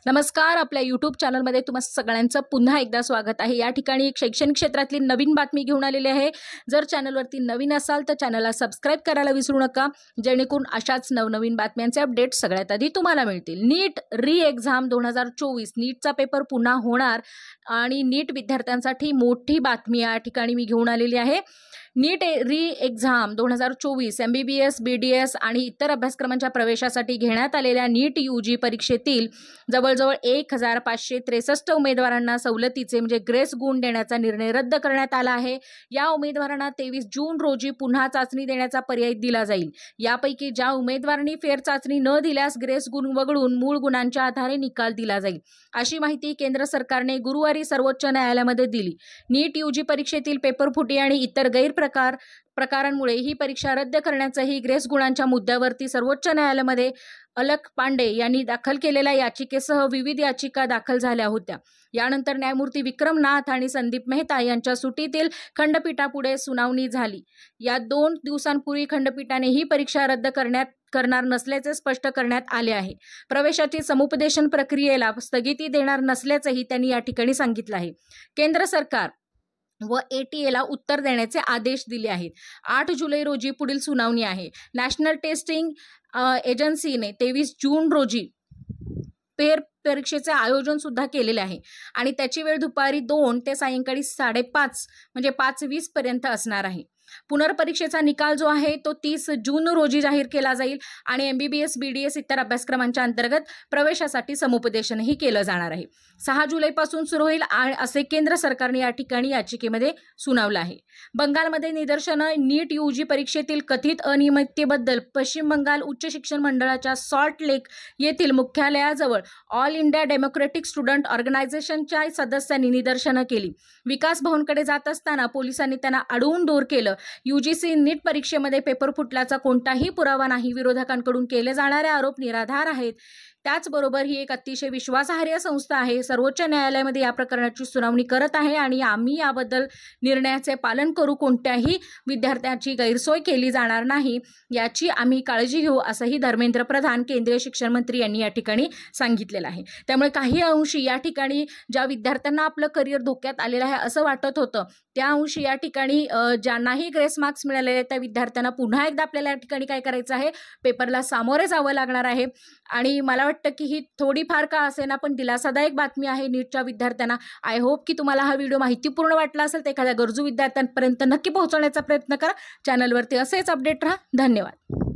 नमस्कार. आपल्या YouTube चॅनलमध्ये तुम्हा सगळ्यांचं पुन्हा एकदा स्वागत आहे. या ठिकाणी एक शैक्षणिक क्षेत्रातली नवीन बातमी घेऊन आलेली आहे. जर चॅनलवरती नवीन असाल तर चॅनलला सबस्क्राइब करायला विसरू नका, जेणेकरून अशाच नवनवीन बातम्यांचे अपडेट सगळ्यात आधी तुम्हाला मिळतील. नीट री एक्झाम 2024 नीटचा पेपर पुन्हा होणार आणि नीट विद्यार्थ्यांसाठी मोठी बातमी या ठिकाणी मी घेऊन आलेली आहे. नीट री एक्झाम 2024 MBBS, BDS आणि इतर अभ्यासक्रमांच्या प्रवेशासाठी घेण्यात आलेल्या नीट UG परीक्षेतील जवळजवळ 1563 उमेदवारांना सवलतीचे म्हणजे ग्रेस गुण देण्याचा निर्णय रद्द करण्यात आला आहे. या उमेदवारांना 23 जून रोजी पुन्हा चाचणी देण्याचा पर्याय दिला जाईल. यापैकी ज्या उमेदवारांनी फेर चाचणी न दिल्यास ग्रेस गुण वगळून मूळ गुणांच्या आधारे निकाल दिला जाईल, अशी माहिती केंद्र सरकारने गुरुवारी सर्वोच्च न्यायालयामध्ये दिली. नीट UG परीक्षेतील पेपरफुटी आणि इतर प्रकारांमुळे ही परीक्षा रद्द करण्याचाही ग्रेस गुणांच्या मुद्द्यावरती सर्वोच्च न्यायालयामध्ये अलक पांडे यांनी दाखल केलेल्या याचिकेसह विविध याचिका दाखल झाल्या होत्या. यानंतर न्यायमूर्ती विक्रम नाथ आणि संदीप मेहता यांच्या सुटीतील खंडपीठापुढे सुनावणी झाली. या 2 दिवसांपूर्वी खंडपीठाने ही परीक्षा रद्द करणार नसल्याचे स्पष्ट करण्यात आले आहे. प्रवेशाची समुपदेशन प्रक्रियेला स्थगिती देणार नसल्याचंही त्यांनी या ठिकाणी सांगितलं आहे. केंद्र सरकार व ATA ला उत्तर देण्याचे आदेश दिले आहेत. 8 जुलै रोजी पुढील सुनावणी आहे. नॅशनल टेस्टिंग एजन्सीने 23 जून रोजी फेर परीक्षेचे आयोजन सुद्धा केलेले आहे आणि त्याची वेळ दुपारी 2 ते सायंकाळी 5:30 म्हणजे 5:20 पर्यंत असणार आहे. पुनर्परीक्षेचा निकाल जो आहे तो 30 जून रोजी जाहीर केला जाईल आणि MBBS, BDS इतर अभ्यासक्रमांच्या अंतर्गत प्रवेशासाठी समुपदेशनही केलं जाणार आहे. 6 जुलैपासून सुरू होईल असे केंद्र सरकारने या ठिकाणी याचिकेमध्ये सुनावलं आहे. बंगालमध्ये निदर्शनं नीट UG परीक्षेतील कथित अनियमिततेबद्दल पश्चिम बंगाल उच्च शिक्षण मंडळाच्या सॉल्ट लेक येथील मुख्यालयाजवळ ऑल इंडिया डेमोक्रेटिक स्टुडंट ऑर्गनायझेशनच्या सदस्यांनी निदर्शनं केली. विकास भवनकडे जात असताना पोलिसांनी त्यांना अडवून दूर केलं. UGC नीट परीक्षेमध्ये पेपर फुटल्याचा कोणताही पुरावा नाही. विरोधकांकडून केले जाणारे आरोप निराधार आहेत. त्याचबरोबर ही एक अतिशय विश्वासार्ह संस्था आहे. सर्वोच्च न्यायालयामध्ये या प्रकरणाची सुनावणी करत आहे आणि आम्ही याबद्दल निर्णयाचे पालन करू. कोणत्याही विद्यार्थ्याची गैरसोय केली जाणार नाही याची आम्ही काळजी घेऊ, असंही धर्मेंद्र प्रधान केंद्रीय शिक्षण मंत्री यांनी या ठिकाणी सांगितलेलं आहे. त्यामुळे काही अंशी या ठिकाणी ज्या विद्यार्थ्यांना आपलं करिअर धोक्यात आलेलं आहे असं वाटत होतं, त्या अंशी या ठिकाणी ज्यांनाही ग्रेस मार्क्स मिळालेले त्या विद्यार्थ्यांना पुन्हा एकदा आपल्याला या ठिकाणी काय करायचं आहे, पेपरला सामोरे जावं लागणार आहे. आणि मला वाटतं की ही थोडीफार का असेना पण दिलासादायक बातमी आहे नीटच्या विद्यार्थ्यांना. आय होप की तुम्हाला हा व्हिडिओ माहितीपूर्ण वाटला असेल तर एखाद्या गरजू विद्यार्थ्यांपर्यंत नक्की पोहोचवण्याचा प्रयत्न करा. चॅनलवरती असेच अपडेट राहा. धन्यवाद.